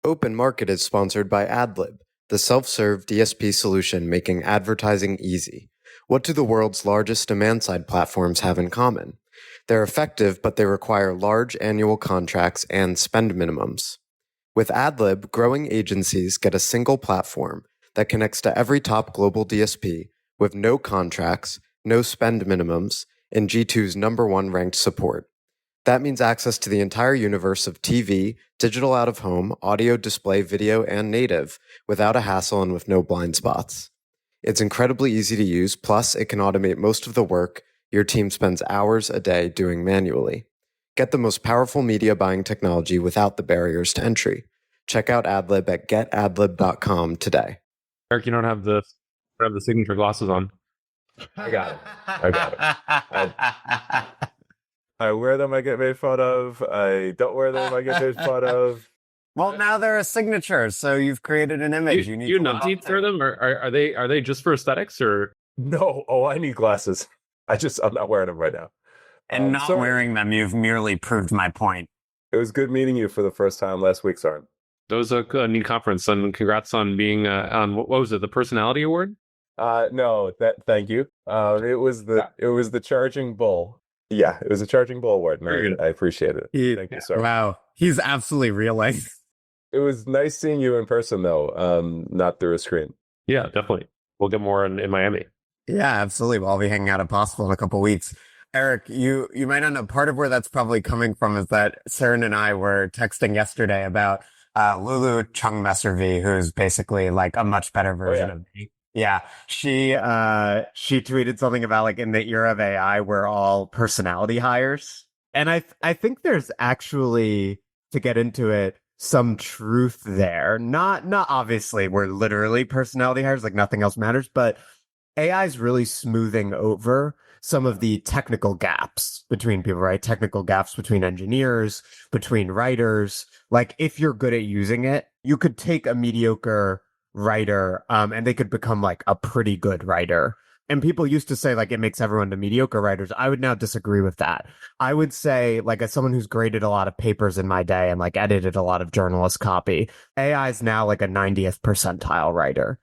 Open Market is sponsored by AdLib, the self-serve DSP solution making advertising easy. What do the world's largest demand-side platforms have in common? They're effective, but they require large annual contracts and spend minimums. With AdLib, growing agencies get a single platform that connects to every top global DSP with no contracts, no spend minimums, and G2's #1 ranked support. That means access to the entire universe of TV, digital out-of-home, audio, display, video, and native without a hassle and with no blind spots. It's incredibly easy to use, plus it can automate most of the work your team spends hours a day doing manually. Get the most powerful media buying technology without the barriers to entry. Check out AdLib at getadlib.com today. Eric, you don't have the signature glasses on. I got it. I wear them, I get made fun of. I don't wear them, I get made fun of. Well, now they're a signature, so you've created an image. You not need for them, or are they just for aesthetics, or no? Oh, I need glasses. I'm not wearing them right now. And not wearing them, you've merely proved my point. It was good meeting you for the first time last week, Soren. That was a neat conference, and congrats on being on what was it, the Personality Award? No, thank you. It was the Charging Bull. Yeah, it was a Charging Bull award, and I appreciate it. Thank you, sir. Wow, he's absolutely reeling. It was nice seeing you in person, though, not through a screen. Yeah, definitely. We'll get more in Miami. Yeah, absolutely. We'll all be hanging out at Possible in a couple weeks. Eric, you might not know, part of where that's probably coming from is that Soren and I were texting yesterday about Lulu Chung-Messervy, who's basically like a much better version of me. Yeah, she tweeted something about like in the era of AI, we're all personality hires. And I think there's actually, to get into it, some truth there. Not obviously we're literally personality hires, like nothing else matters, but AI is really smoothing over some of the technical gaps between people, right? Technical gaps between engineers, between writers. Like if you're good at using it, you could take a mediocre writer, and they could become like a pretty good writer. And people used to say like it makes everyone the mediocre writers. I would now disagree with that. I would say, like, as someone who's graded a lot of papers in my day and like edited a lot of journalist copy, AI is now like a 90th percentile writer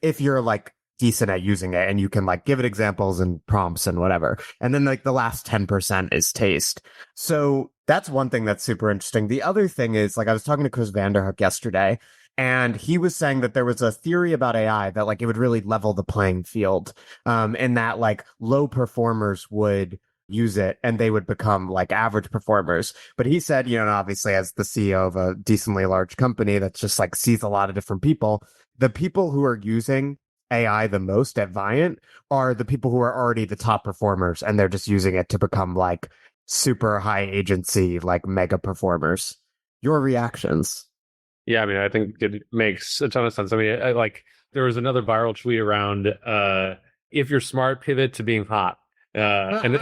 if you're like decent at using it and you can like give it examples and prompts and whatever. And then like the last 10% is taste. So that's one thing that's super interesting. The other thing is, like, I was talking to Chris Vanderhook yesterday, and he was saying that there was a theory about AI that like it would really level the playing field, and that like low performers would use it and they would become like average performers. But he said, obviously as the CEO of a decently large company that's just like sees a lot of different people, the people who are using AI the most at Viant are the people who are already the top performers, and they're just using it to become like super high agency, like mega performers. Your reactions? Yeah, I mean, I think it makes a ton of sense. I mean, there was another viral tweet around, if you're smart, pivot to being hot. And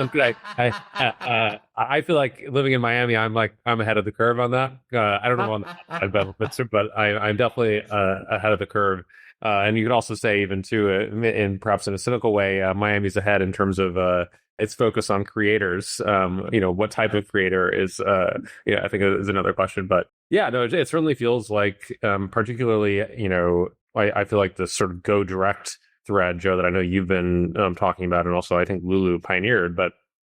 I feel like living in Miami, I'm ahead of the curve on that. I don't know on that, but I'm definitely ahead of the curve. And you could also say, even too, in perhaps in a cynical way, Miami's ahead in terms of its focus on creators. What type of creator is, I think is another question. But yeah, no, it certainly feels like, particularly, I feel like the sort of go direct thread, Joe, that I know you've been talking about, and also I think Lulu pioneered, but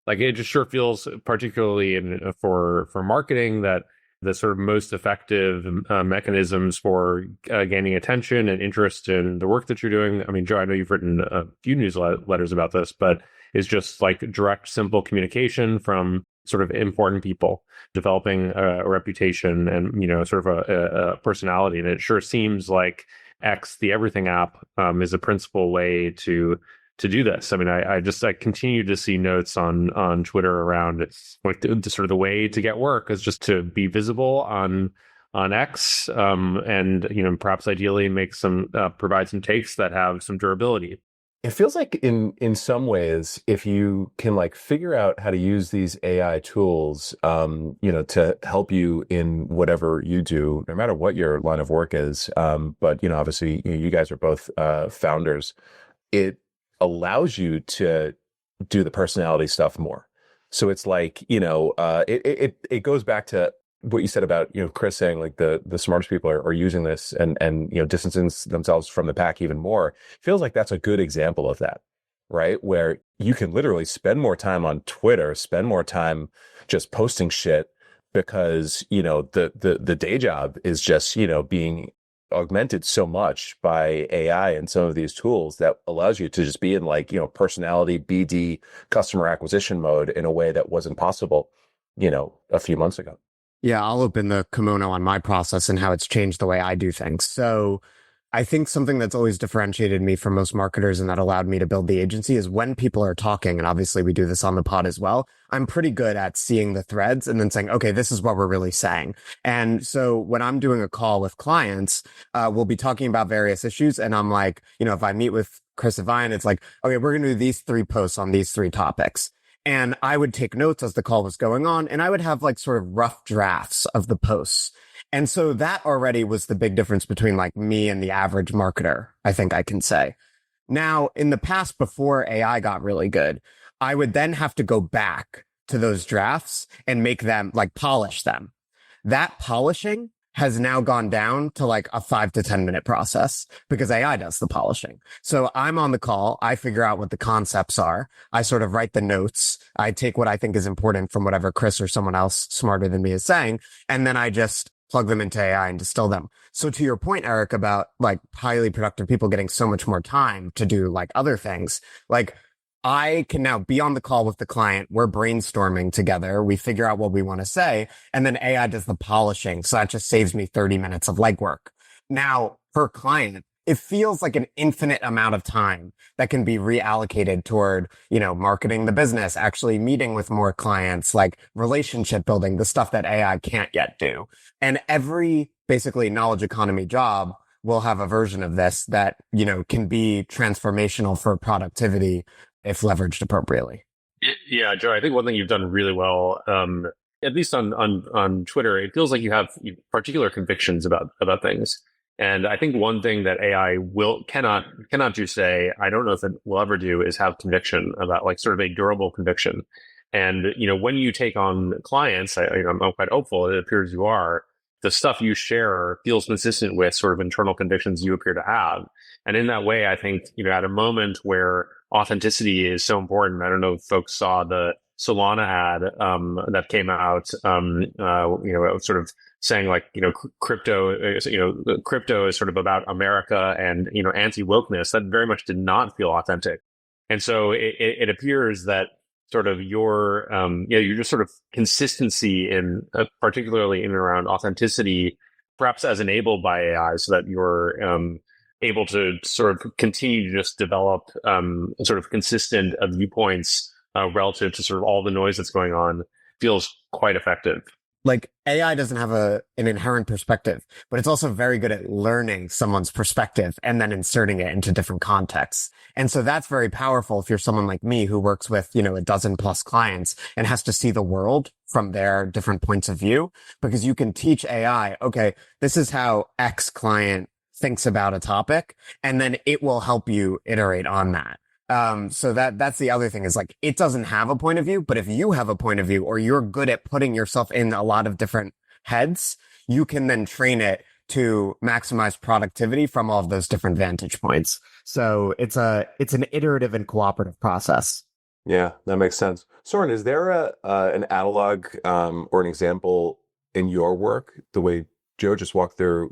like it just sure feels, particularly for marketing, that the sort of most effective mechanisms for gaining attention and interest in the work that you're doing. I mean, Joe, I know you've written a few newsletters about this, but it's just like direct, simple communication from sort of important people, developing a reputation and, sort of a personality. And it sure seems like X, the Everything app, is a principal way to do this. I mean, I continue to see notes on Twitter around like the sort of the way to get work is just to be visible on X, and perhaps ideally provide some takes that have some durability. It feels like in some ways, if you can like figure out how to use these AI tools, to help you in whatever you do, no matter what your line of work is. But obviously you guys are both founders. It allows you to do the personality stuff more. So it's like, it goes back to what you said about, Chris saying like the smartest people are using this and, distancing themselves from the pack even more, feels like that's a good example of that, right? Where you can literally spend more time on Twitter, spend more time just posting shit because, the day job is just, being augmented so much by AI and some of these tools that allows you to just be in like, personality, BD, customer acquisition mode in a way that wasn't possible, a few months ago. Yeah, I'll open the kimono on my process and how it's changed the way I do things. So I think something that's always differentiated me from most marketers and that allowed me to build the agency is when people are talking, and obviously we do this on the pod as well, I'm pretty good at seeing the threads and then saying, okay, this is what we're really saying. And so when I'm doing a call with clients, we'll be talking about various issues. And I'm like, if I meet with Chris Evine, it's like, okay, we're going to do these 3 posts on these 3 topics. And I would take notes as the call was going on, and I would have like sort of rough drafts of the posts. And so that already was the big difference between like me and the average marketer, I think I can say. Now, in the past, before AI got really good, I would then have to go back to those drafts and make them like polish them. That polishing has now gone down to like a 5 to 10 minute process because AI does the polishing. So I'm on the call. I figure out what the concepts are. I sort of write the notes. I take what I think is important from whatever Chris or someone else smarter than me is saying. And then I just plug them into AI and distill them. So to your point, Eric, about like highly productive people getting so much more time to do like other things, like I can now be on the call with the client. We're brainstorming together. We figure out what we want to say. And then AI does the polishing. So that just saves me 30 minutes of legwork. Now, per client, it feels like an infinite amount of time that can be reallocated toward, marketing the business, actually meeting with more clients, like relationship building, the stuff that AI can't yet do. And every basically knowledge economy job will have a version of this that, can be transformational for productivity if leveraged appropriately. Yeah, Joe, I think one thing you've done really well, at least on Twitter, it feels like you have particular convictions about things. And I think one thing that AI cannot do today, I don't know if it will ever do, is have conviction about like sort of a durable conviction. And, when you take on clients, I'm quite hopeful, it appears you are, the stuff you share feels consistent with sort of internal convictions you appear to have. And in that way, I think, at a moment where authenticity is so important, I don't know if folks saw the Solana ad that came out, sort of saying like, crypto is sort of about America and, anti-wokeness. That very much did not feel authentic. And so it appears that sort of your just sort of consistency in particularly in and around authenticity, perhaps as enabled by AI, so that you're able to sort of continue to just develop sort of consistent viewpoints relative to sort of all the noise that's going on, feels quite effective. Like AI doesn't have an inherent perspective, but it's also very good at learning someone's perspective and then inserting it into different contexts. And so that's very powerful if you're someone like me who works with, a dozen plus clients and has to see the world from their different points of view, because you can teach AI, okay, this is how X client thinks about a topic, and then it will help you iterate on that. So that's the other thing is like, it doesn't have a point of view, but if you have a point of view or you're good at putting yourself in a lot of different heads, you can then train it to maximize productivity from all of those different vantage points. So it's an iterative and cooperative process. Yeah, that makes sense. Soren, is there an analog or an example in your work, the way Joe just walked through,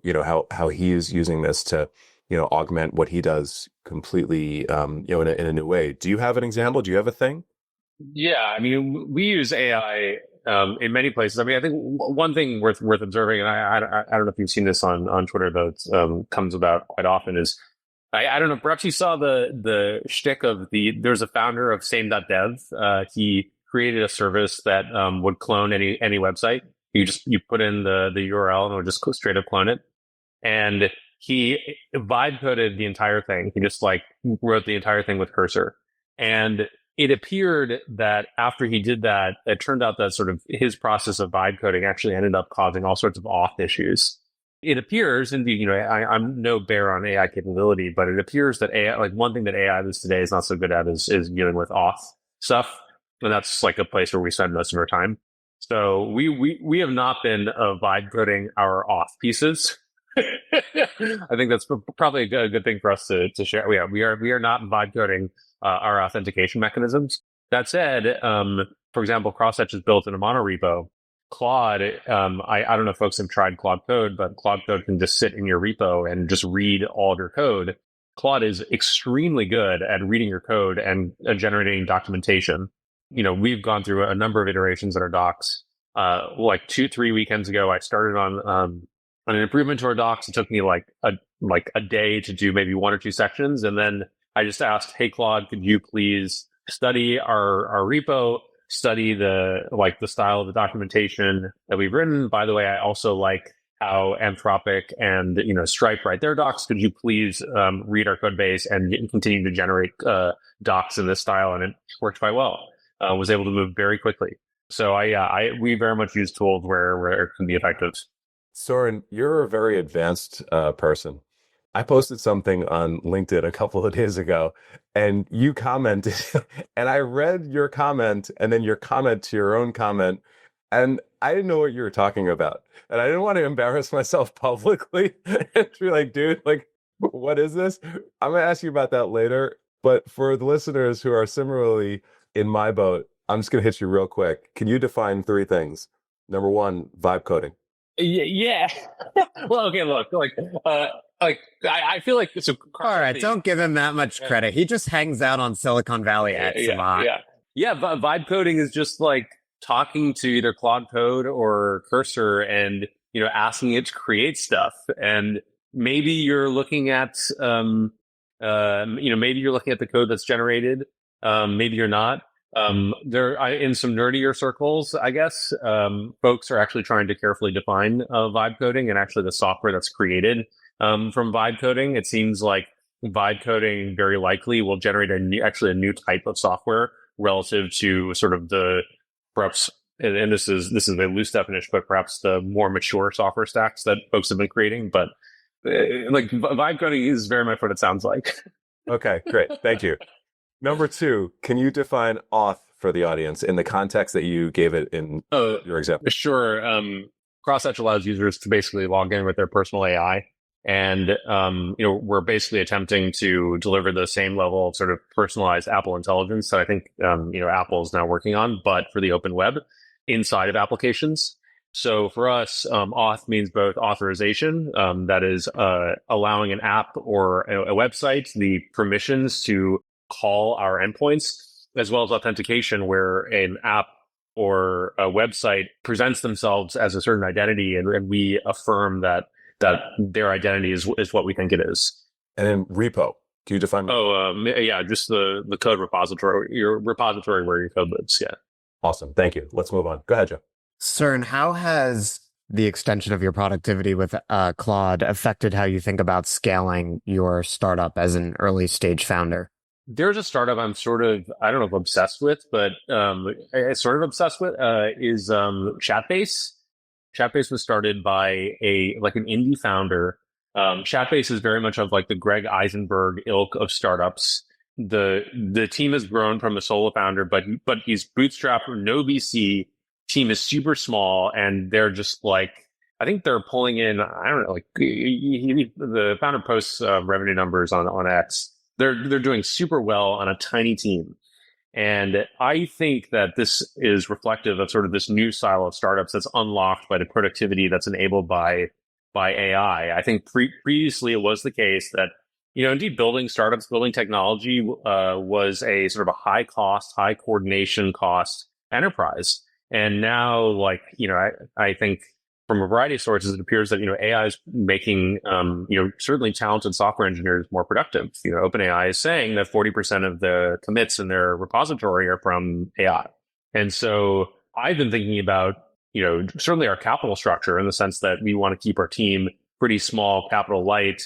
how he's using this to augment what he does completely, in a new way? Do you have an example? Do you have a thing? Yeah, I mean, we use AI in many places. I mean, I think one thing worth observing, and I don't know if you've seen this on Twitter, though, it comes about quite often, is I don't know, perhaps you saw the shtick of there's a founder of same.dev. He created a service that would clone any website. You put in the URL and it would just straight up clone it. And he vibe coded the entire thing. He just like wrote the entire thing with cursor. And it appeared that after he did that, it turned out that sort of his process of vibe coding actually ended up causing all sorts of auth issues. It appears, indeed, I'm no bear on AI capability, but it appears that AI, like one thing that AI is today is not so good at is dealing with auth stuff. And that's like a place where we spend most of our time. So we have not been vibe coding our auth pieces. I think that's probably a good thing for us to share. Yeah, we are not vibe coding our authentication mechanisms. That said, for example, Crosshatch is built in a monorepo. Claude, I don't know if folks have tried Claude Code, but Claude Code can just sit in your repo and just read all of your code. Claude is extremely good at reading your code and generating documentation. We've gone through a number of iterations in our docs. Like 2-3 weekends ago, I started on an improvement to our docs. It took me like a day to do maybe 1 or 2 sections, and then I just asked, "Hey Claude, could you please study our repo, study the style of the documentation that we've written? By the way, I also like how Anthropic and Stripe write their docs. Could you please read our code base and continue to generate docs in this style?" And it worked quite well. Was able to move very quickly. So we very much use tools where it can be effective. Soren, you're a very advanced person. I posted something on LinkedIn a couple of days ago, and you commented, and I read your comment and then your comment to your own comment, and I didn't know what you were talking about. And I didn't want to embarrass myself publicly and be like, dude, like, what is this? I'm going to ask you about that later. But for the listeners who are similarly in my boat, I'm just going to hit you real quick. Can you define 3 things? Number 1, vibe coding. Yeah. Well, okay, look, I feel like it's all right. Don't give him that much credit. He just hangs out on Silicon Valley at Savant. Vibe coding is just like talking to either Claude Code or Cursor and asking it to create stuff. And maybe you're looking at maybe you're looking at the code that's generated. Maybe you're not. In some nerdier circles, I guess, folks are actually trying to carefully define vibe coding and actually the software that's created from vibe coding. It seems like vibe coding very likely will generate a new type of software relative to sort of the perhaps, and this is a loose definition, but perhaps the more mature software stacks that folks have been creating. But vibe coding is very much what it sounds like. Okay, great. Thank you. Number 2, can you define auth for the audience in the context that you gave it in your example? Sure. Crosshatch allows users to basically log in with their personal AI. And, we're basically attempting to deliver the same level of sort of personalized Apple intelligence that I think, Apple is now working on, but for the open web inside of applications. So for us, auth means both authorization, that is allowing an app or a website the permissions to call our endpoints, as well as authentication, where an app or a website presents themselves as a certain identity, and we affirm that their identity is what we think it is. And then repo, can you define? Just the code repository, your repository where your code lives. Yeah. Awesome. Thank you. Let's move on. Go ahead, Joe. Soren, how has the extension of your productivity with Claude affected how you think about scaling your startup as an early stage founder? There's a startup I'm sort of, I don't know if obsessed with, but sort of obsessed with is Chatbase. Chatbase was started by an indie founder. Chatbase is very much of like the Greg Eisenberg ilk of startups. The team has grown from a solo founder, but he's bootstrapped, no VC. Team is super small, and they're just like, I think they're pulling in, I don't know, like the founder posts revenue numbers on X. They're doing super well on a tiny team. And I think that this is reflective of sort of this new style of startups that's unlocked by the productivity that's enabled by AI. I think previously it was the case that, indeed building startups, building technology was a sort of a high cost, high coordination cost enterprise. And now, I think from a variety of sources, it appears that, AI is making, certainly talented software engineers more productive. OpenAI is saying that 40% of the commits in their repository are from AI. And so I've been thinking about, certainly our capital structure in the sense that we want to keep our team pretty small, capital light.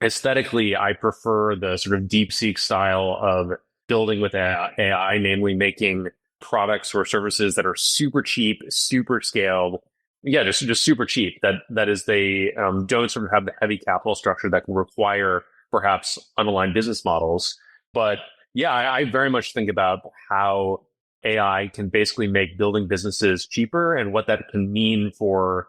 Aesthetically, I prefer the sort of DeepSeek style of building with AI, namely making products or services that are super cheap, super scaled. Yeah, just super cheap. That is, they don't sort of have the heavy capital structure that can require perhaps unaligned business models. But yeah, I very much think about how AI can basically make building businesses cheaper and what that can mean for,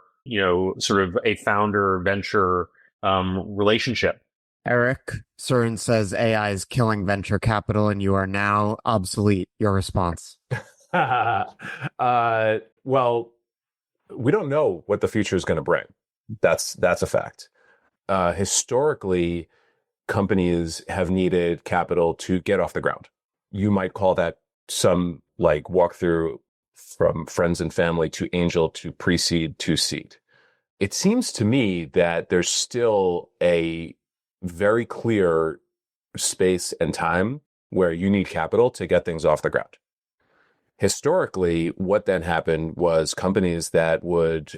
sort of a founder venture relationship. Eric, Soren says AI is killing venture capital and you are now obsolete. Your response? Well, we don't know what the future is going to bring. That's a fact. Historically, companies have needed capital to get off the ground. You might call that some like walkthrough from friends and family to angel to pre-seed to seed. It seems to me that there's still a very clear space and time where you need capital to get things off the ground. Historically, what then happened was companies that would,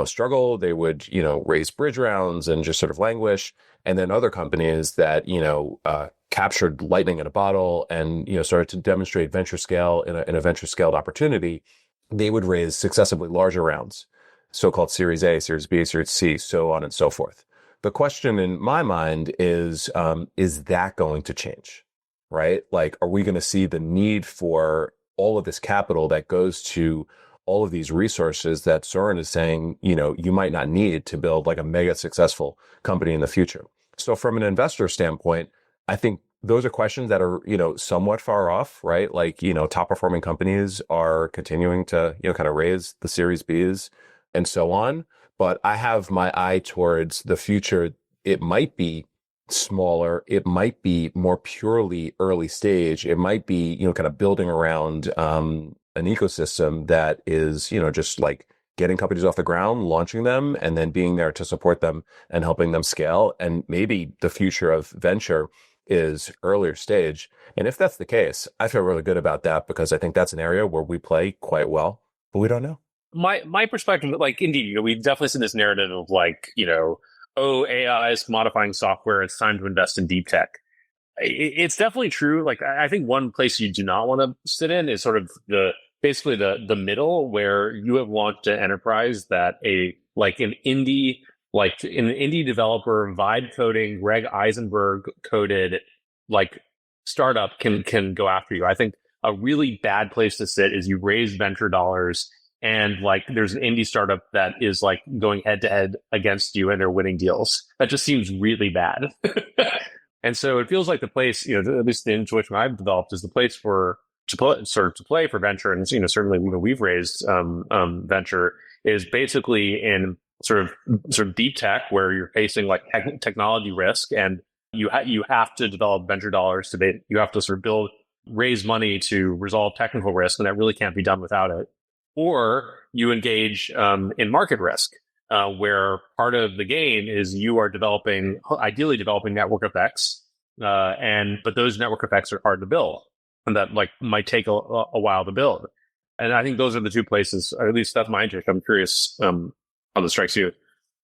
struggle, they would, raise bridge rounds and just sort of languish. And then other companies that, captured lightning in a bottle and, started to demonstrate venture scale in a venture scaled opportunity, they would raise successively larger rounds, so-called Series A, Series B, Series C, so on and so forth. The question in my mind is that going to change, right? Like, are we going to see the need for all of this capital that goes to all of these resources that Soren is saying, you might not need to build like a mega successful company in the future? So from an investor standpoint, I think those are questions that are, somewhat far off, right? Like, top performing companies are continuing to, kind of raise the Series Bs and so on. But I have my eye towards the future. It might be smaller. It might be more purely early stage. It might be, kind of building around an ecosystem that is, just like getting companies off the ground, launching them, and then being there to support them and helping them scale. And maybe the future of venture is earlier stage. And if that's the case, I feel really good about that because I think that's an area where we play quite well, but we don't know. My perspective, like, indeed, we've definitely seen this narrative of like, oh, AI is commodifying software. It's time to invest in deep tech. It's definitely true. Like, I think one place you do not want to sit in is sort of basically the middle where you have launched an enterprise that an indie developer, vibe coding, Greg Eisenberg coded like startup can go after you. I think a really bad place to sit is you raise venture dollars and like there's an indie startup that is like going head to head against you and they're winning deals. That just seems really bad. And so it feels like the place, at least the intuition I've developed is the place to play for venture. And, certainly we've raised venture is basically in sort of deep tech where you're facing like technology risk and you have to develop venture dollars you have to sort of raise money to resolve technical risk. And that really can't be done without it. Or you engage in market risk, where part of the game is you are ideally developing network effects, but those network effects are hard to build, and that like might take a while to build. And I think those are the two places, or at least that's my interest. I'm curious how this strikes you.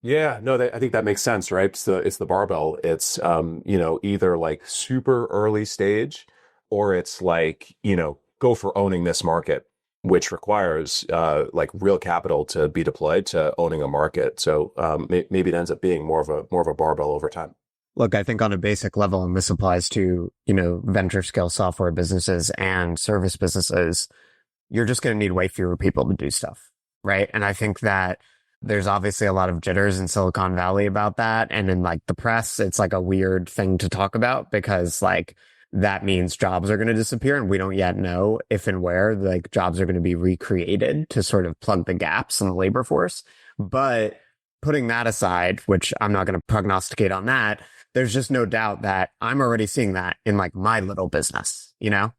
Yeah, no, I think that makes sense, right? It's the barbell. It's either like super early stage, or it's like go for owning this market, which requires like real capital to be deployed to owning a market. So maybe it ends up being more of a barbell over time. Look, I think on a basic level, and this applies to, venture scale software businesses and service businesses, you're just going to need way fewer people to do stuff, right? And I think that there's obviously a lot of jitters in Silicon Valley about that. And in like the press, it's like a weird thing to talk about because like that means jobs are going to disappear. And we don't yet know if and where like jobs are going to be recreated to sort of plug the gaps in the labor force. But putting that aside, which I'm not going to prognosticate on that, there's just no doubt that I'm already seeing that in like my little business,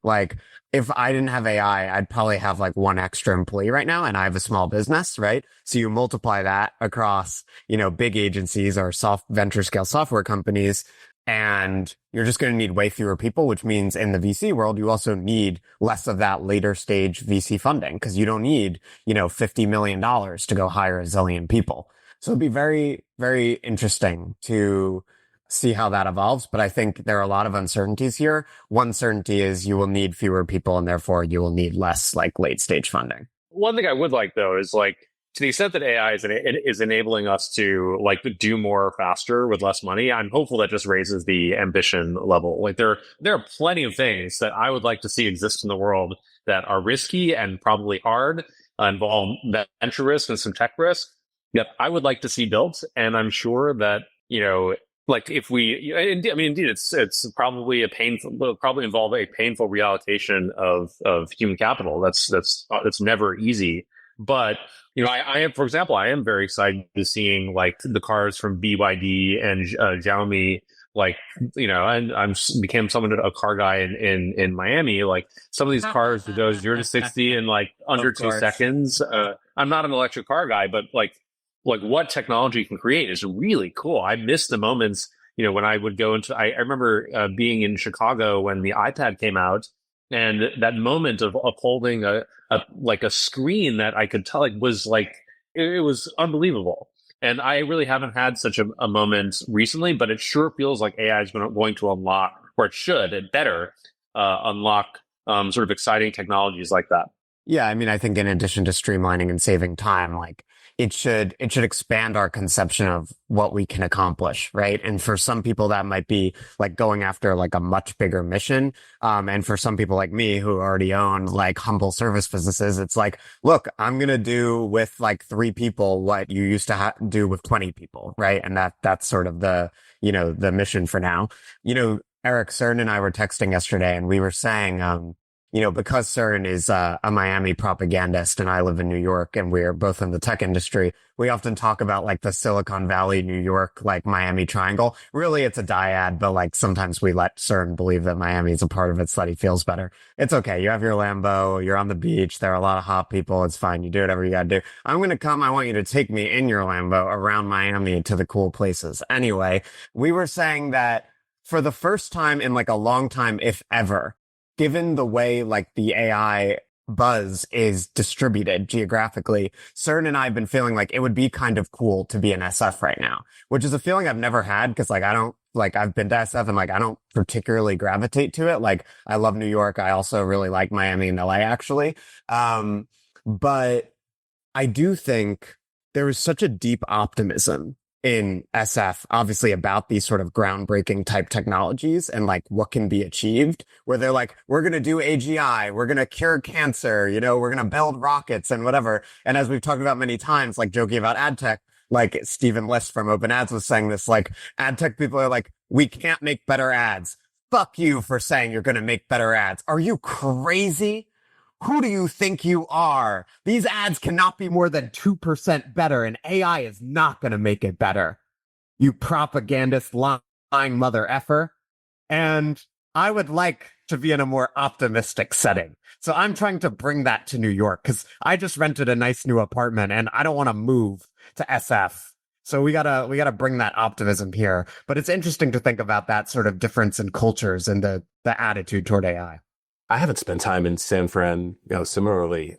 like if I didn't have AI, I'd probably have like one extra employee right now and I have a small business, right? So you multiply that across, big agencies or venture scale software companies, and you're just going to need way fewer people, which means in the VC world, you also need less of that later stage VC funding because you don't need, $50 million to go hire a zillion people. So it'd be very, very interesting to see how that evolves. But I think there are a lot of uncertainties here. One certainty is you will need fewer people and therefore you will need less like late stage funding. One thing I would like though is like to the extent that AI is enabling us to like do more faster with less money, I'm hopeful that just raises the ambition level. Like there are plenty of things that I would like to see exist in the world that are risky and probably hard, involve venture risk and some tech risk. Yep, I would like to see built, and I'm sure that like if we, I mean, indeed, it's probably will probably involve a painful reallocation of human capital. That's never easy, but I am, for example, I am very excited to seeing like the cars from BYD and Xiaomi, like and became a car guy in Miami. Like some of these cars that go 0 to 60 in like under 2 seconds. I'm not an electric car guy, but like what technology can create is really cool. I miss the moments, when I would go into, I remember being in Chicago when the iPad came out, and that moment of holding a screen that I could tell was like, it was unbelievable. And I really haven't had such a moment recently, but it sure feels like AI is going to unlock, or it should, it better unlock sort of exciting technologies like that. Yeah, I mean, I think in addition to streamlining and saving time, like it should expand our conception of what we can accomplish, right? And for some people that might be like going after like a much bigger mission. And for some people like me who already own like humble service businesses, it's like, look, I'm going to do with like 3 people what you used to do with 20 people, right? And that's sort of the mission for now. Eric, Soren and I were texting yesterday and we were saying, because Soren is a Miami propagandist and I live in New York and we're both in the tech industry, we often talk about like the Silicon Valley, New York, like Miami triangle. Really, it's a dyad, but like sometimes we let Soren believe that Miami is a part of it so that he feels better. It's okay. You have your Lambo, you're on the beach, there are a lot of hot people. It's fine. You do whatever you gotta do. I'm gonna come. I want you to take me in your Lambo around Miami to the cool places. Anyway, we were saying that for the first time in like a long time, if ever, given the way like the AI buzz is distributed geographically, Soren and I have been feeling like it would be kind of cool to be in SF right now, which is a feeling I've never had because like I've been to SF and like I don't particularly gravitate to it. Like I love New York. I also really like Miami and LA actually. But I do think there is such a deep optimism in SF, obviously about these sort of groundbreaking type technologies and like what can be achieved, where they're like, we're going to do AGI, we're going to cure cancer, we're going to build rockets and whatever. And as we've talked about many times, like joking about adtech, like Stephen List from Open Ads was saying this, like adtech people are like, we can't make better ads. Fuck you for saying you're going to make better ads. Are you crazy? Who do you think you are? These ads cannot be more than 2% better, and AI is not going to make it better. You propagandist lying mother effer. And I would like to be in a more optimistic setting. So I'm trying to bring that to New York because I just rented a nice new apartment and I don't want to move to SF. So we gotta bring that optimism here. But it's interesting to think about that sort of difference in cultures and the attitude toward AI. I haven't spent time in San Fran, similarly,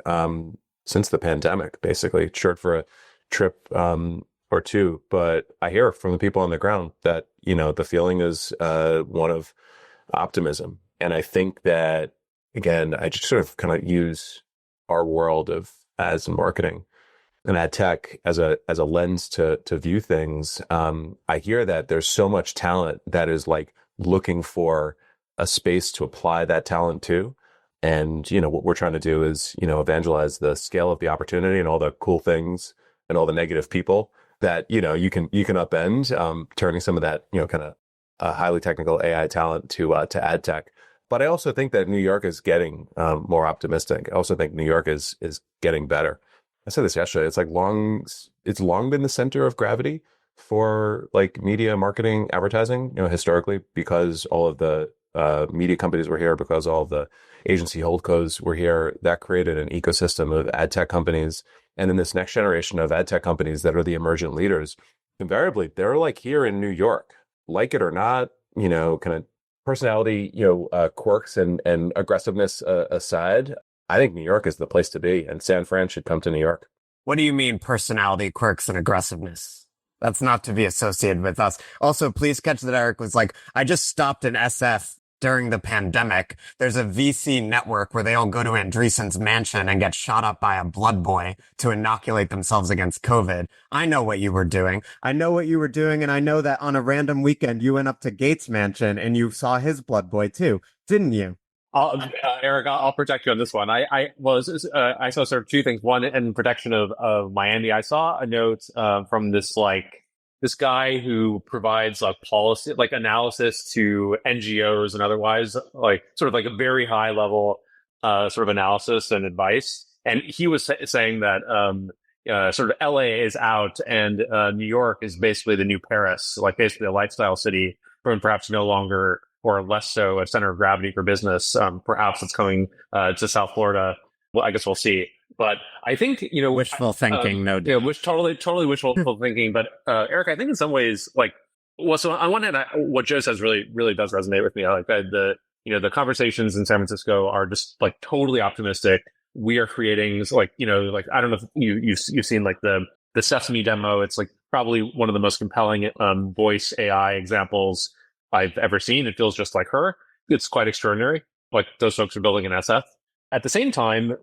since the pandemic, basically, short for a trip or two. But I hear from the people on the ground that, the feeling is one of optimism. And I think that, again, I just sort of kind of use our world of ads and marketing and ad tech as a lens to view things. I hear that there's so much talent that is like looking for a space to apply that talent to. And, what we're trying to do is, evangelize the scale of the opportunity and all the cool things and all the negative people that, you can upend, turning some of that, kind of highly technical AI talent to ad tech. But I also think that New York is getting more optimistic. I also think New York is getting better. I said this yesterday. It's like it's long been the center of gravity for like media, marketing, advertising, historically, because all of the media companies were here, because all the agency holdcos were here. That created an ecosystem of ad tech companies. And then this next generation of ad tech companies that are the emergent leaders, invariably, they're like here in New York, like it or not, kind of personality, quirks and aggressiveness aside. I think New York is the place to be, and San Fran should come to New York. What do you mean personality, quirks, and aggressiveness? That's not to be associated with us. Also, please catch that Eric was like, I just stopped in SF during the pandemic, there's a VC network where they all go to Andreessen's mansion and get shot up by a blood boy to inoculate themselves against COVID. I know what you were doing. And I know that on a random weekend, you went up to Gates' mansion and you saw his blood boy too, didn't you? Eric, I'll protect you on this one. I saw sort of two things. One, in protection of Miami, I saw a note from this guy who provides policy analysis to NGOs and otherwise, sort of a very high level sort of analysis and advice. And he was saying that sort of LA is out and New York is basically the new Paris, basically a lifestyle city, and perhaps no longer or less so a center of gravity for business. Perhaps it's coming to South Florida. Well, I guess we'll see. But I think, wishful thinking, no doubt. Totally wishful thinking. But Eric, I think in some ways, so on one hand, what Joe says really does resonate with me. The conversations in San Francisco are just totally optimistic. We are creating I don't know if you've seen the Sesame demo. It's probably one of the most compelling voice AI examples I've ever seen. It feels just like her. It's quite extraordinary. Those folks are building an SF. At the same time,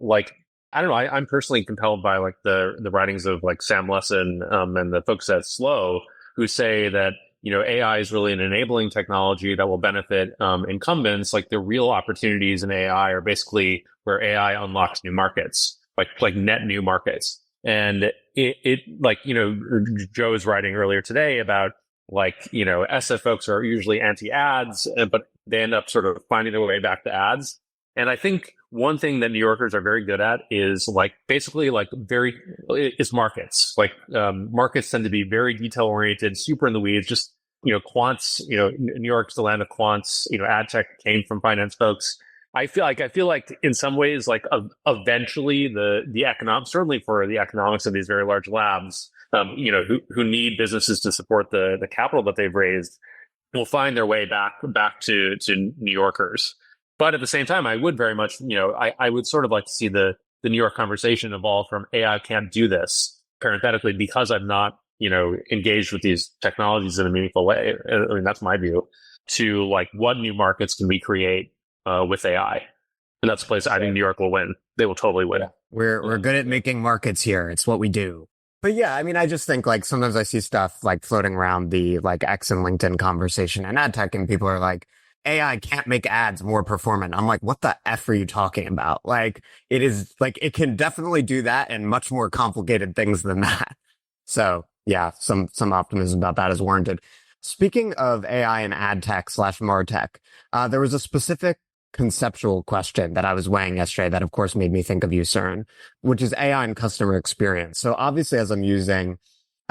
I don't know, I'm personally compelled by the writings of Sam Lessin and the folks at Slow, who say that AI is really an enabling technology that will benefit incumbents. The real opportunities in AI are basically where AI unlocks new markets, like net new markets. And Joe was writing earlier today about SF folks are usually anti-ads, but they end up sort of finding their way back to ads. And I think one thing that New Yorkers are very good at is is markets. Markets tend to be very detail oriented, super in the weeds, just, quants, New York's the land of quants, ad tech came from finance folks. I feel like in some ways, eventually the economics, certainly for the economics of these very large labs, who need businesses to support the capital that they've raised, will find their way back to New Yorkers. But at the same time, I would very much, I would sort of like to see the New York conversation evolve from, I can't do this, parenthetically, because I'm not, engaged with these technologies in a meaningful way. I mean, that's my view, to what new markets can we create with AI? And that's a place I think New York will win. They will totally win. We're good at making markets here. It's what we do. But yeah, I mean, I just think sometimes I see stuff floating around the X and LinkedIn conversation and ad tech, and people are like, AI can't make ads more performant. I'm like, what the F are you talking about? It is it can definitely do that and much more complicated things than that. So yeah, some optimism about that is warranted. Speaking of AI and ad tech / MarTech, there was a specific conceptual question that I was weighing yesterday that of course made me think of you, Soren, which is AI and customer experience. So obviously, as I'm using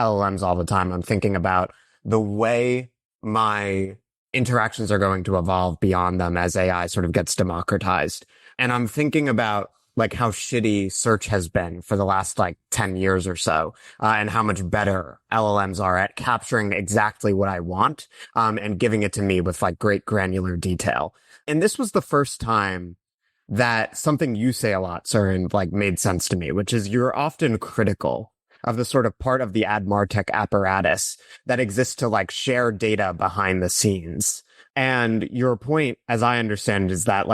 LLMs all the time, I'm thinking about the way my interactions are going to evolve beyond them as AI sort of gets democratized. And I'm thinking about how shitty search has been for the last 10 years or so, and how much better LLMs are at capturing exactly what I want, and giving it to me with great granular detail. And this was the first time that something you say a lot, Soren, made sense to me, which is you're often critical of the sort of part of the ad martech apparatus that exists to share data behind the scenes. And your point, as I understand, is that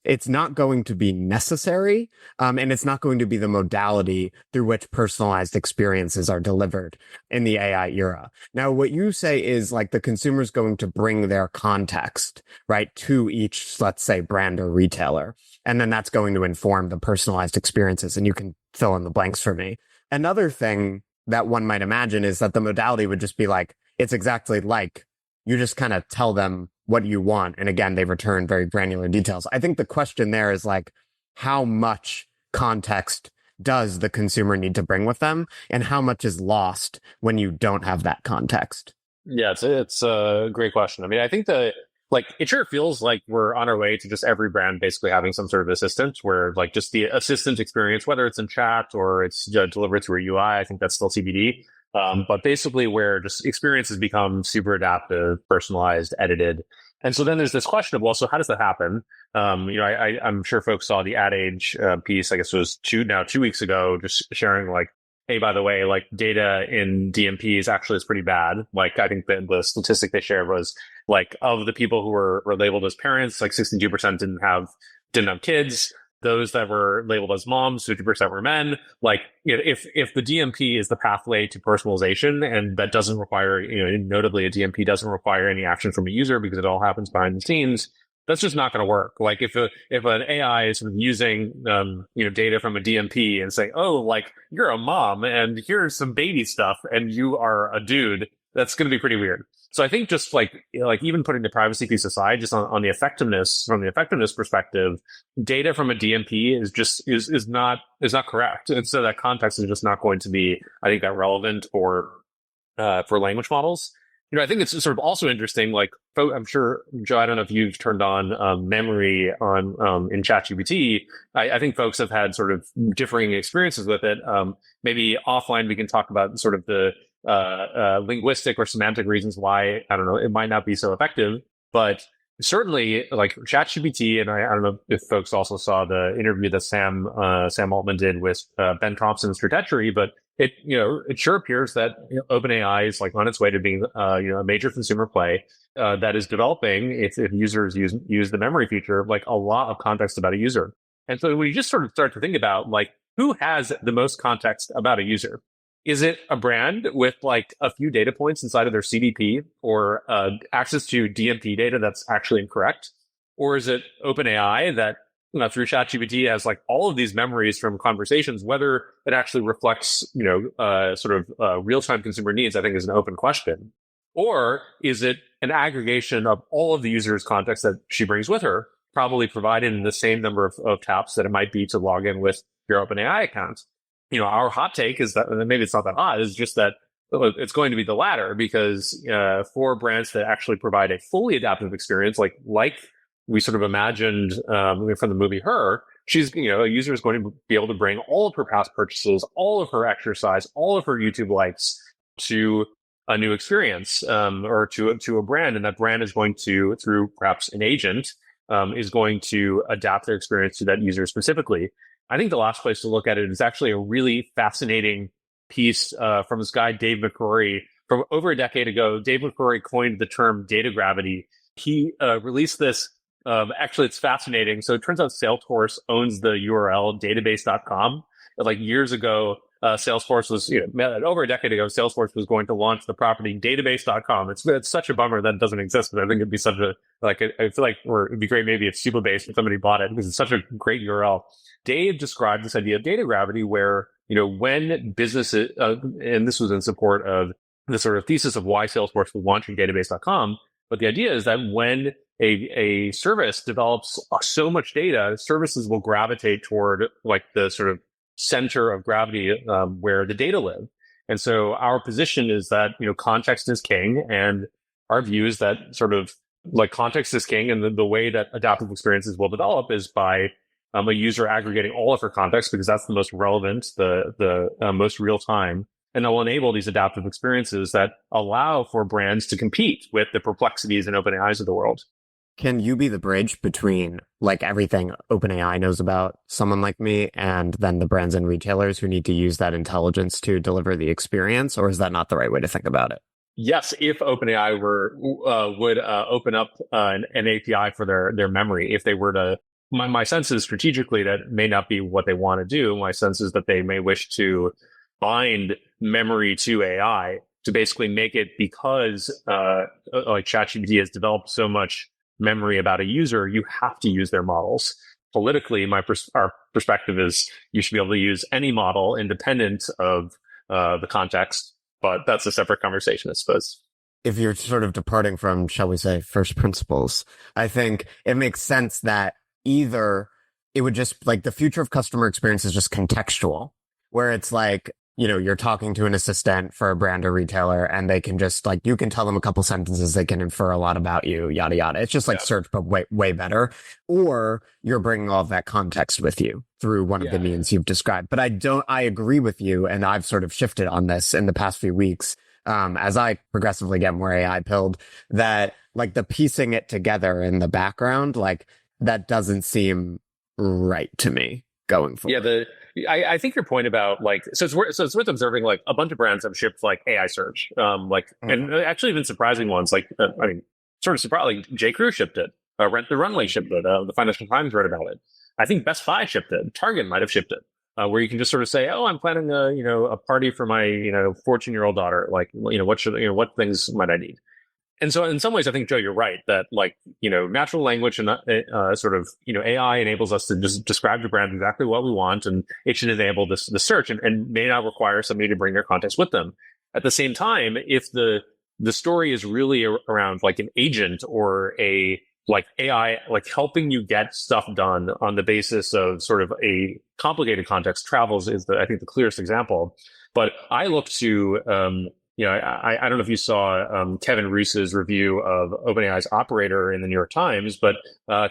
it's not going to be necessary, and it's not going to be the modality through which personalized experiences are delivered in the AI era. Now, what you say is the consumer's going to bring their context, right, to each, let's say, brand or retailer. And then that's going to inform the personalized experiences. And you can fill in the blanks for me. Another thing that one might imagine is that the modality would just be it's exactly you just kind of tell them what you want. And again, they return very granular details. I think the question there is how much context does the consumer need to bring with them, and how much is lost when you don't have that context? Yeah, it's a great question. I mean, I think it sure feels like we're on our way to just every brand basically having some sort of assistant where just the assistant experience, whether it's in chat or it's delivered through a UI, I think that's still TBD. But basically where just experiences become super adaptive, personalized, edited. And so then there's this question of, well, so how does that happen? I'm sure folks saw the Ad Age piece, I guess it was 2 weeks ago, just sharing hey, by the way, like data in DMPs actually is pretty bad. Like I think the statistic they shared was like of the people who were labeled as parents, like 62% didn't have kids. Those that were labeled as moms, 50% were men. Like, you know, if the DMP is the pathway to personalization, and that doesn't require, you know, notably a DMP doesn't require any action from a user because it all happens behind the scenes, that's just not going to work. Like if an AI is sort of using you know, data from a DMP and saying, oh, like you're a mom and here's some baby stuff and you are a dude, that's going to be pretty weird. So I think just like even putting the privacy piece aside, just on the effectiveness, from the effectiveness perspective, data from a DMP is not correct. And so that context is just not going to be, I think, that relevant for language models. You know, I think it's sort of also interesting, like, I'm sure, Joe, I don't know if you've turned on memory on in ChatGPT. I think folks have had sort of differing experiences with it. Maybe offline we can talk about sort of the linguistic or semantic reasons why, I don't know, it might not be so effective. But certainly, like ChatGPT, and I don't know if folks also saw the interview that Sam Altman did with Ben Thompson and Stratechery, but it sure appears that OpenAI is like on its way to being a major consumer play that is developing, if users use the memory feature, like a lot of context about a user. And so when you just sort of start to think about like who has the most context about a user, is it a brand with like a few data points inside of their CDP or access to DMP data that's actually incorrect, or is it OpenAI that through ChatGPT has like all of these memories from conversations? Whether it actually reflects, sort of real-time consumer needs, I think is an open question. Or is it an aggregation of all of the user's context that she brings with her, probably provided in the same number of taps that it might be to log in with your OpenAI account? You know, our hot take is that, and maybe it's not that hot, is just that it's going to be the latter, because for brands that actually provide a fully adaptive experience, like we sort of imagined from the movie Her, she's, a user is going to be able to bring all of her past purchases, all of her exercise, all of her YouTube likes to a new experience or to a brand. And that brand is going to, through perhaps an agent, is going to adapt their experience to that user specifically. I think the last place to look at it is actually a really fascinating piece from this guy, Dave McCrory. From over a decade ago, Dave McCrory coined the term data gravity. He released this. Actually, it's fascinating. So it turns out Salesforce owns the URL database.com. Like years ago, Salesforce was, over a decade ago, Salesforce was going to launch the property database.com. It's such a bummer that it doesn't exist, but I think it'd be such a, I feel like, it'd be great maybe if Supabase, if somebody bought it, because it's such a great URL. Dave described this idea of data gravity where, when businesses, and this was in support of the sort of thesis of why Salesforce was launching database.com, but the idea is that when a service develops so much data, services will gravitate toward like the sort of center of gravity where the data live. And so our position is that, context is king. And our view is that sort of like context is king. And the way that adaptive experiences will develop is by a user aggregating all of her context, because that's the most relevant, the most real time. And that will enable these adaptive experiences that allow for brands to compete with the perplexities and OpenAIs of the world. Can you be the bridge between like everything OpenAI knows about someone like me and then the brands and retailers who need to use that intelligence to deliver the experience? Or is that not the right way to think about it? Yes, if OpenAI would open up an API for their memory, if they were to, my sense is strategically that may not be what they want to do. My sense is that they may wish to bind memory to AI to basically make it, because like ChatGPT has developed so much memory about a user, you have to use their models. Politically, our perspective is you should be able to use any model independent of the context, but that's a separate conversation, I suppose. If you're sort of departing from, shall we say, first principles, I think it makes sense that either it would just like the future of customer experience is just contextual, where it's like, you're talking to an assistant for a brand or retailer and they can just like, you can tell them a couple sentences, they can infer a lot about you, yada, yada. It's just like search, but way better. Or you're bringing all of that context with you through one of the means you've described. But I agree with you. And I've sort of shifted on this in the past few weeks. As I progressively get more AI pilled, that like the piecing it together in the background, like that doesn't seem right to me. going Yeah, forward. I think your point about like so it's worth observing like a bunch of brands have shipped like AI search, Mhm. and actually even surprising ones like I mean sort of surprised like J Crew shipped it, Rent the Runway shipped it, the Financial Times wrote about it. I think Best Buy shipped it, Target might have shipped it, where you can just sort of say, oh, I'm planning a party for my 14-year-old daughter, like what things might I need. And so in some ways, I think, Joe, you're right that like, natural language and sort of, AI enables us to just describe to brand exactly what we want. And it should enable the search and may not require somebody to bring their context with them. At the same time, if the story is really around like an agent or a like AI, like helping you get stuff done on the basis of sort of a complicated context, travels is I think the clearest example. But I look to, I don't know if you saw Kevin Roose's review of OpenAI's Operator in the New York Times, but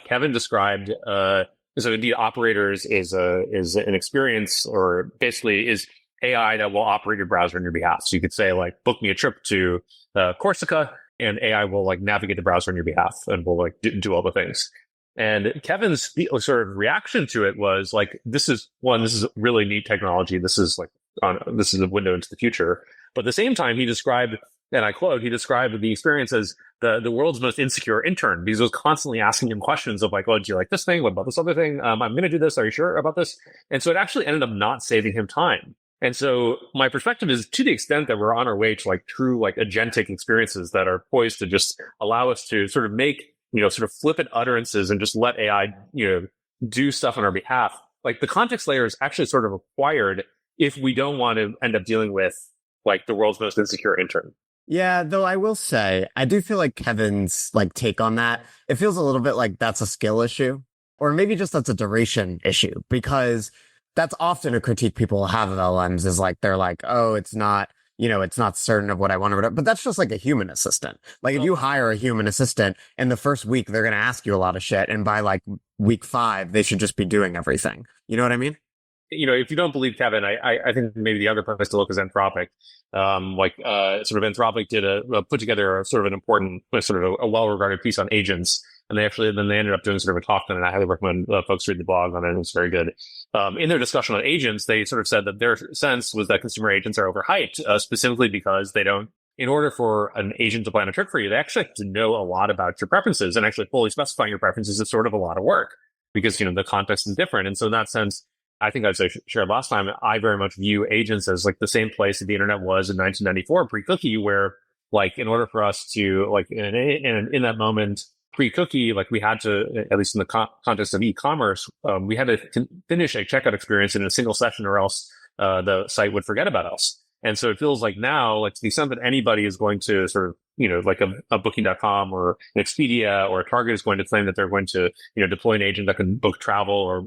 Kevin described so indeed Operators is an experience, or basically is AI that will operate your browser on your behalf. So you could say like, book me a trip to Corsica, and AI will like navigate the browser on your behalf and will like do all the things. And Kevin's sort of reaction to it was like, this is really neat technology. This is a window into the future. But at the same time, he described, and I quote, he described the experience as the world's most insecure intern, because it was constantly asking him questions of like, oh, do you like this thing? What about this other thing? I'm going to do this. Are you sure about this? And so it actually ended up not saving him time. And so my perspective is, to the extent that we're on our way to like true like agentic experiences that are poised to just allow us to sort of make, sort of flippant utterances and just let AI, do stuff on our behalf. Like the context layer is actually sort of required if we don't want to end up dealing with like the world's most insecure intern. Yeah, though I will say, I do feel like Kevin's like take on that, it feels a little bit like that's a skill issue, or maybe just that's a duration issue, because that's often a critique people have of LLMs is like, they're like, oh, it's not, it's not certain of what I want or whatever. But that's just like a human assistant. Like if you hire a human assistant in the first week, they're going to ask you a lot of shit. And by like week 5, they should just be doing everything. You know what I mean? If you don't believe Kevin, I think maybe the other place to look is Anthropic. Sort of Anthropic did put together a sort of an important, sort of a well-regarded piece on agents. And they ended up doing sort of a talk on it. And I highly recommend folks read the blog on it. It was very good. In their discussion on agents, they sort of said that their sense was that consumer agents are overhyped, specifically because they don't, in order for an agent to plan a trick for you, they actually have to know a lot about your preferences, and actually fully specifying your preferences is sort of a lot of work because, the context is different. And so in that sense, I think I shared last time, I very much view agents as like the same place that the internet was in 1994 pre-cookie, where like in order for us to like in that moment pre-cookie, like we had to, at least in the context of e-commerce, we had to finish a checkout experience in a single session, or else the site would forget about us. And so it feels like now, like to the extent that anybody is going to sort of, like a booking.com or an Expedia or a Target is going to claim that they're going to, deploy an agent that can book travel or,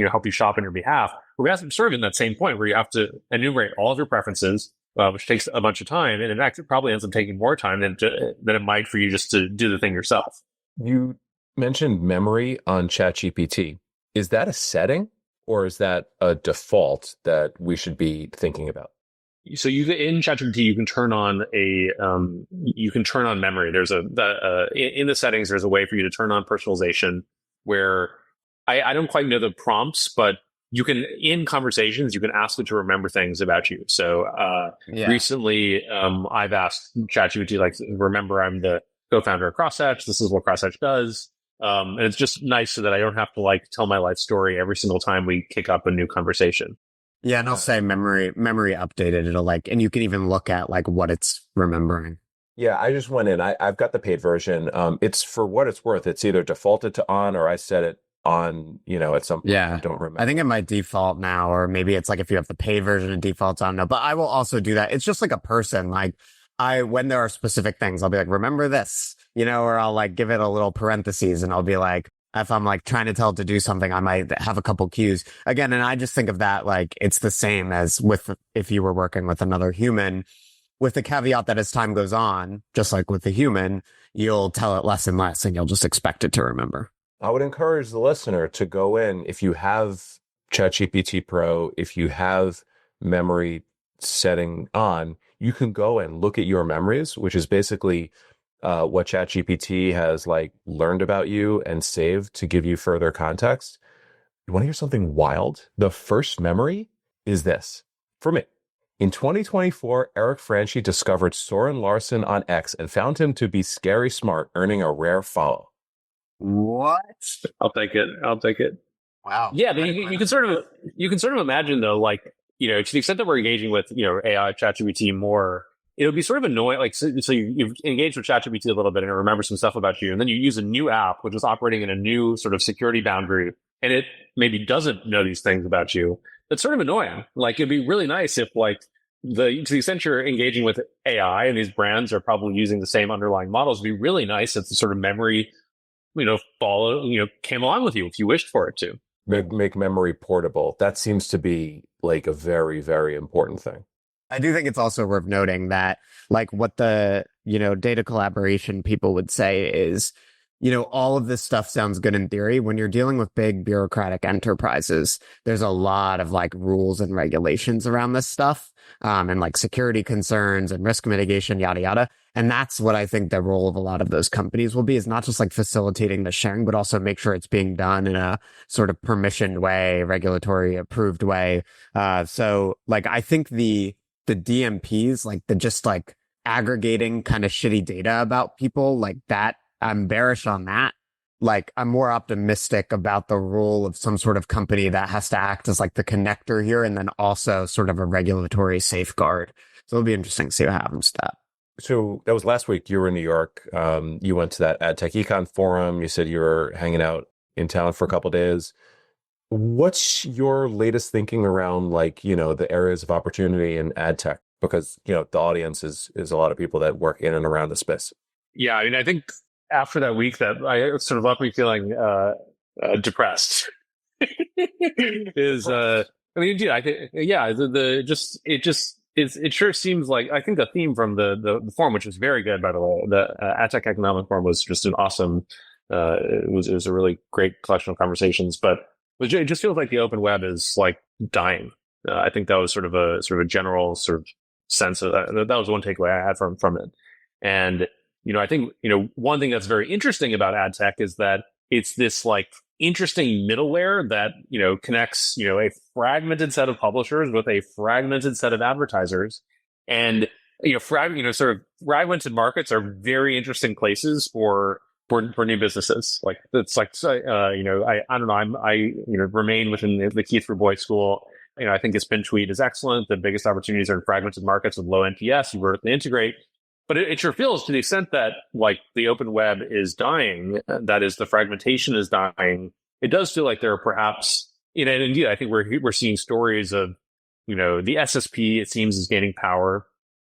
help you shop on your behalf. We're sort of in that same point where you have to enumerate all of your preferences, which takes a bunch of time. And in fact, it probably ends up taking more time than it might for you just to do the thing yourself. You mentioned memory on ChatGPT. Is that a setting, or is that a default that we should be thinking about? So in ChatGPT, you can turn on memory. There's in the settings, there's a way for you to turn on personalization, where I don't quite know the prompts, but you can, in conversations, you can ask it to remember things about you. So recently, I've asked ChatGPT, like, remember I'm the co-founder of Crosshatch. This is what Crosshatch does. And it's just nice so that I don't have to like tell my life story every single time we kick up a new conversation. Yeah, and I'll say memory updated. It'll like, and you can even look at like what it's remembering. Yeah, I just went in. I've got the paid version. It's for what it's worth. It's either defaulted to on, or I set it on, at some point. Yeah. I don't remember. I think it might default now, or maybe it's like if you have the paid version, it defaults on no. But I will also do that. It's just like a person. Like when there are specific things, I'll be like, remember this, or I'll like give it a little parentheses, and I'll be like, if I'm like trying to tell it to do something, I might have a couple cues again. And I just think of that like it's the same as if you were working with another human, with the caveat that as time goes on, just like with the human, you'll tell it less and less, and you'll just expect it to remember. I would encourage the listener to go in, if you have ChatGPT Pro, if you have memory setting on, you can go and look at your memories, which is basically what ChatGPT has like learned about you and saved to give you further context. You want to hear something wild? The first memory is this. For me, in 2024, Eric Franchi discovered Soren Larson on X and found him to be scary smart, earning a rare follow. What? I'll take it. I'll take it. Wow. Yeah, but you can sort of imagine though, like, to the extent that we're engaging with AI ChatGPT more, it would be sort of annoying. Like, so you've engaged with ChatGPT a little bit and it remembers some stuff about you, and then you use a new app which is operating in a new sort of security boundary, and it maybe doesn't know these things about you. That's sort of annoying. Like, it'd be really nice if, like, to the extent you're engaging with AI and these brands are probably using the same underlying models, it'd be really nice if the sort of memory came along with you if you wished for it to. Make memory portable. That seems to be like a very, very important thing. I do think it's also worth noting that, like, what the, data collaboration people would say is, all of this stuff sounds good in theory. When you're dealing with big bureaucratic enterprises, there's a lot of like rules and regulations around this stuff, and like security concerns and risk mitigation, yada, yada. And that's what I think the role of a lot of those companies will be, is not just like facilitating the sharing, but also make sure it's being done in a sort of permissioned way, regulatory approved way. So like, I think the DMPs, like the just like aggregating kind of shitty data about people like that, I'm bearish on that. Like, I'm more optimistic about the role of some sort of company that has to act as like the connector here, and then also sort of a regulatory safeguard. So it'll be interesting to see what happens to that. So that was last week. You were in New York. You went to that AdTech Econ Forum. You said you were hanging out in town for a couple of days. What's your latest thinking around, like, the areas of opportunity in ad tech? Because, the audience is a lot of people that work in and around the space. Yeah, I mean, I think after that week that I sort of left me feeling depressed is, I mean, indeed, I think, yeah, it sure seems like, I think the theme from the forum, which was very good, by the way, the AdTech Economic Forum was just an awesome, it was a really great collection of conversations, but it just feels like the open web is like dying. I think that was sort of a general sort of sense of that. That was one takeaway I had from it. And, I think, one thing that's very interesting about ad tech is that it's this like interesting middleware that, connects, a fragmented set of publishers with a fragmented set of advertisers. And, sort of fragmented markets are very interesting places for new businesses. Like, it's like, I don't know, I remain within the Keith Boyd school. I think his pin tweet is excellent. The biggest opportunities are in fragmented markets with low NPS. You vertically integrate. But it sure feels, to the extent that like the open web is dying, that is, the fragmentation is dying, it does feel like there are perhaps, and indeed, I think we're seeing stories of, the SSP, it seems, is gaining power.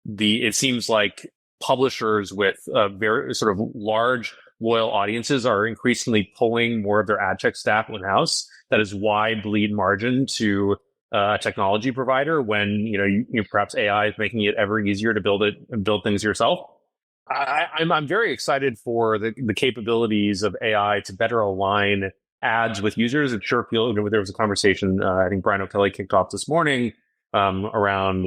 It seems like publishers with very sort of large loyal audiences are increasingly pulling more of their ad tech staff in-house. That is why bleed margin to a technology provider when you perhaps AI is making it ever easier to build things yourself. I'm very excited for the capabilities of AI to better align ads with users. It sure feels, there was a conversation I think Brian O'Kelly kicked off this morning around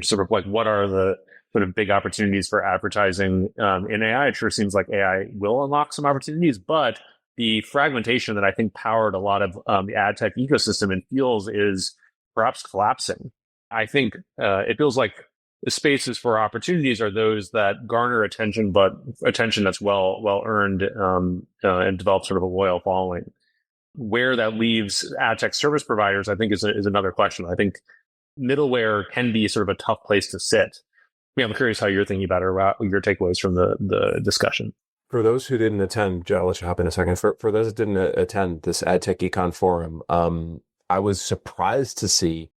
sort of like, what are the sort of big opportunities for advertising in AI. It sure seems like AI will unlock some opportunities, but the fragmentation that I think powered a lot of the ad tech ecosystem and feels is perhaps collapsing. I think it feels like the spaces for opportunities are those that garner attention, but attention that's well earned and develop sort of a loyal following. Where that leaves ad tech service providers, I think, is another question. I think middleware can be sort of a tough place to sit. I mean, I'm curious how you're thinking about it, or your takeaways from the discussion. For those who didn't attend, Joe, I'll let you hop in a second. For those that didn't attend this AdTech Econ Forum, I was surprised to see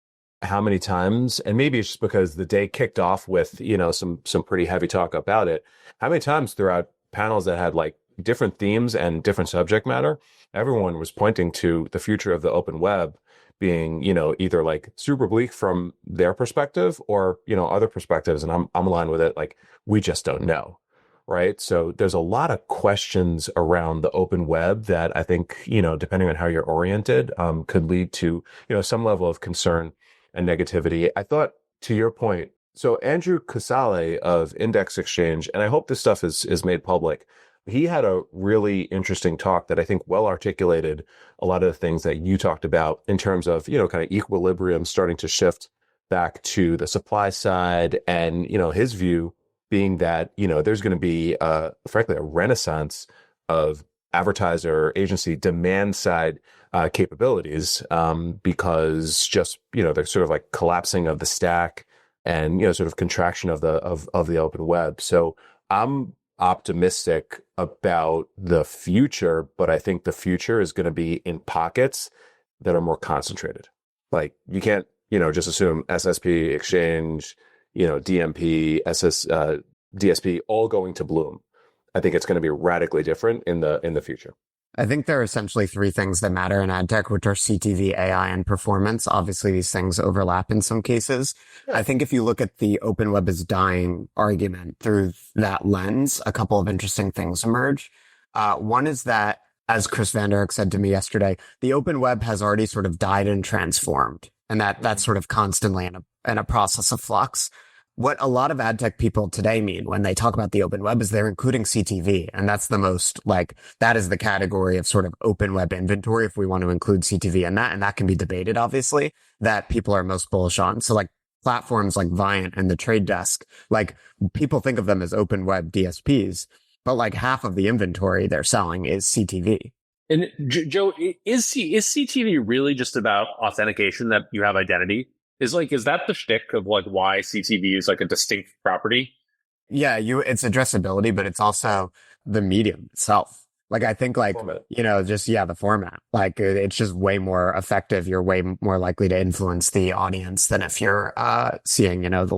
how many times, and maybe it's just because the day kicked off with, some pretty heavy talk about it, how many times throughout panels that had like different themes and different subject matter, everyone was pointing to the future of the open web being, either like super bleak from their perspective or, other perspectives. And I'm aligned with it. Like, we just don't know. Right. So there's a lot of questions around the open web that I think, depending on how you're oriented, could lead to, some level of concern and negativity. I thought, to your point, so Andrew Casale of Index Exchange, and I hope this stuff is made public, He had a really interesting talk that I think well articulated a lot of the things that you talked about in terms of, kind of equilibrium starting to shift back to the supply side. And, his view being that, there's going to be, frankly, a renaissance of advertiser agency demand side capabilities because just, there's sort of like collapsing of the stack and, sort of contraction of the open web. So I'm optimistic about the future, but I think the future is going to be in pockets that are more concentrated. Like you can't, just assume SSP, Exchange, DMP, DSP, all going to bloom. I think it's going to be radically different in the future. I think there are essentially three things that matter in ad tech, which are CTV, AI, and performance. Obviously, these things overlap in some cases. Yeah. I think if you look at the open web is dying argument through that lens, a couple of interesting things emerge. One is that, as Chris Van Der Eyck said to me yesterday, the open web has already sort of died and transformed, and that's sort of constantly in a process of flux. What a lot of ad tech people today mean when they talk about the open web is they're including CTV. And that's the most that is the category of sort of open web inventory, if we want to include CTV in that. And that can be debated, obviously, that people are most bullish on. So platforms like Viant and the Trade Desk, people think of them as open web DSPs, but half of the inventory they're selling is CTV. And Joe, is CTV really just about authentication, that you have identity? Is that the shtick of why CTV is a distinct property? Yeah, it's addressability, but it's also the medium itself. I think format. The format. It's just way more effective. You're way more likely to influence the audience than if you're seeing, the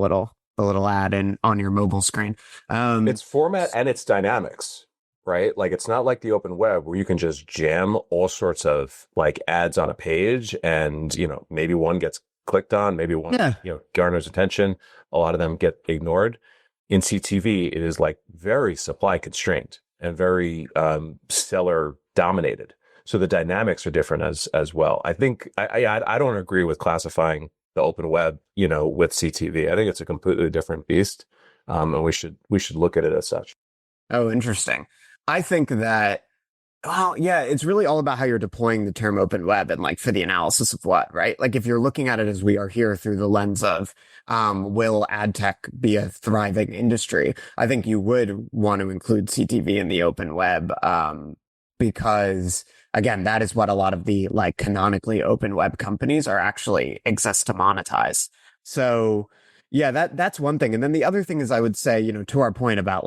little ad on your mobile screen. It's format and it's dynamics, right? It's not like the open web where you can just jam all sorts of ads on a page and, maybe one gets clicked on, maybe one, garners attention. A lot of them get ignored. In CTV, it is very supply constrained and very seller dominated. So the dynamics are different as well. I think I don't agree with classifying the open web, with CTV. I think it's a completely different beast, and we should look at it as such. Oh, interesting. I think that. Well, yeah, it's really all about how you're deploying the term open web and for the analysis of what, right? If you're looking at it as we are here through the lens of, will ad tech be a thriving industry? I think you would want to include CTV in the open web, because again, that is what a lot of the canonically open web companies are actually exist to monetize. So yeah, that's one thing. And then the other thing is I would say, to our point about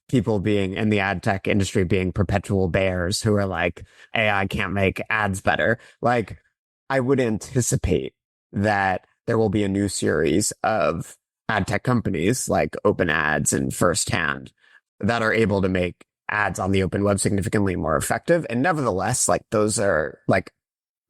people being in the ad tech industry being perpetual bears who are AI can't make ads better. I would anticipate that there will be a new series of ad tech companies like Open Ads and Firsthand that are able to make ads on the open web significantly more effective. And nevertheless, those are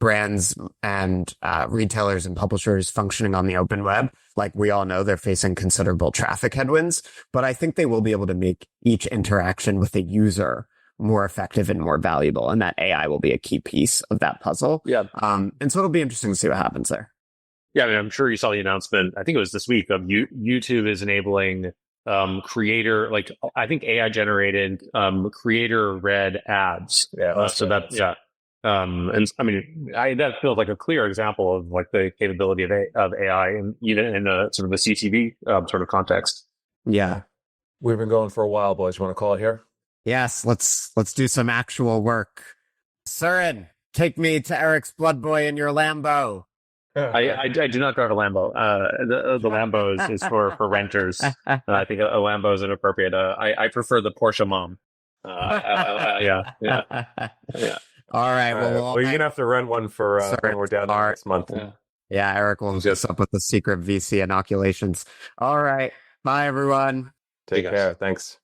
brands and retailers and publishers functioning on the open web. We all know, they're facing considerable traffic headwinds, but I think they will be able to make each interaction with the user more effective and more valuable. And that AI will be a key piece of that puzzle. Yeah. And so it'll be interesting to see what happens there. Yeah. I'm sure you saw the announcement, I think it was this week, of YouTube is enabling creator, I think AI generated creator read ads. Yeah. So that's, yeah. And I mean, that feels like a clear example of the capability of AI, and even in a sort of a CTV sort of context. Yeah, we've been going for a while, boys. You want to call it here? Yes, let's do some actual work. Soren, take me to Eric's Blood Boy in your Lambo. I do not drive a Lambo. The Lambo is for renters. I think a Lambo is inappropriate. I prefer the Porsche Mom. Yeah. All right. Well, you're gonna have to rent one for when we're down there next month. Yeah, Eric will hook us up with the secret VC inoculations. All right. Bye, everyone. Take care. Thanks.